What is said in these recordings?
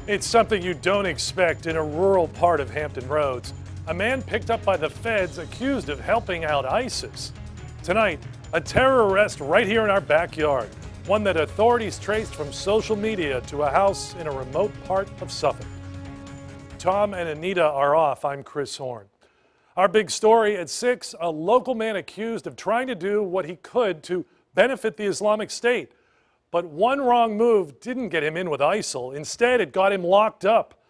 It's something you don't expect in a rural part of Hampton Roads. A man picked up by the feds accused of helping out ISIS. Tonight, a terror arrest right here in our backyard. One that authorities traced from social media to a house in a remote part of Suffolk. Tom and Anita are off. I'm Chris Horn. Our big story at 6, a local man accused of trying to do what he could to benefit the Islamic State. But one wrong move didn't get him in with ISIL. Instead, it got him locked up.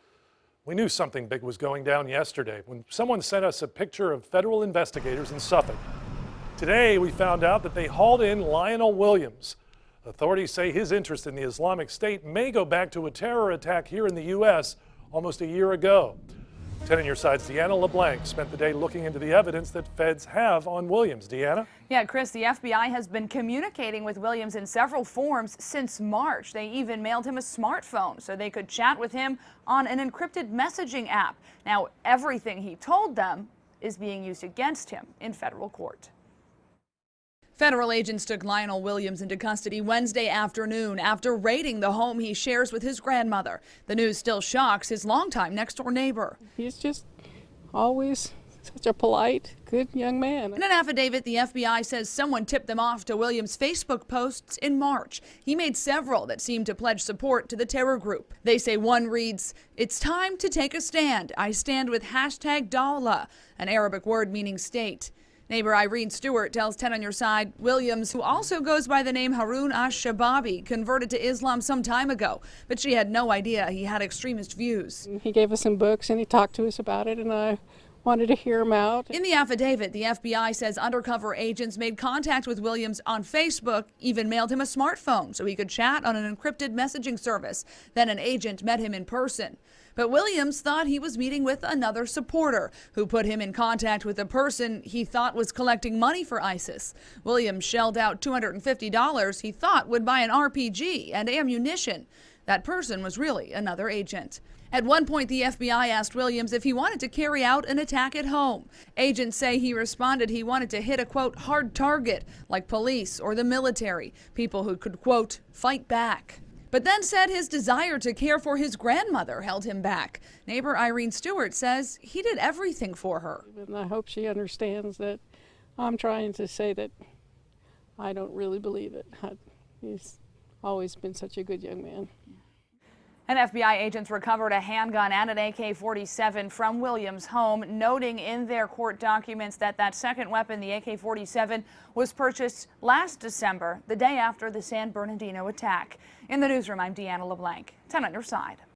We knew something big was going down yesterday when someone sent us a picture of federal investigators in Suffolk. Today, we found out that they hauled in Lionel Williams. Authorities say his interest in the Islamic State may go back to a terror attack here in the U.S. almost a year ago. 10 on your side's Deanna LeBlanc spent the day looking into the evidence that feds have on Williams. Deanna? Yeah, Chris, the FBI has been communicating with Williams in several forms since March. They even mailed him a smartphone so they could chat with him on an encrypted messaging app. Now, everything he told them is being used against him in federal court. Federal agents took Lionel Williams into custody Wednesday afternoon after raiding the home he shares with his grandmother. The news still shocks his longtime next-door neighbor. He's just always such a polite, good young man. In an affidavit, the FBI says someone tipped them off to Williams' Facebook posts in March. He made several that seemed to pledge support to the terror group. They say one reads, "It's time to take a stand. I stand with #Dawla," an Arabic word meaning state. Neighbor Irene Stewart tells 10 on your side, Williams, who also goes by the name Harun Ash-Shababi, converted to Islam some time ago, but she had no idea he had extremist views. He gave us some books and he talked to us about it, and I wanted to hear him out. In the affidavit, the FBI says undercover agents made contact with Williams on Facebook, even mailed him a smartphone so he could chat on an encrypted messaging service. Then an agent met him in person. But Williams thought he was meeting with another supporter who put him in contact with a person he thought was collecting money for ISIS. Williams shelled out $250 he thought would buy an RPG and ammunition. That person was really another agent. At one point, the FBI asked Williams if he wanted to carry out an attack at home. Agents say he responded he wanted to hit a, quote, hard target, like police or the military, people who could, quote, fight back. But then said his desire to care for his grandmother held him back. Neighbor Irene Stewart says he did everything for her. And I hope she understands that I'm trying to say that I don't really believe it. He's always been such a good young man. And FBI agents recovered a handgun and an AK-47 from Williams' home, noting in their court documents that that second weapon, the AK-47, was purchased last December, the day after the San Bernardino attack. In the newsroom, I'm Deanna LeBlanc. 10 on your side.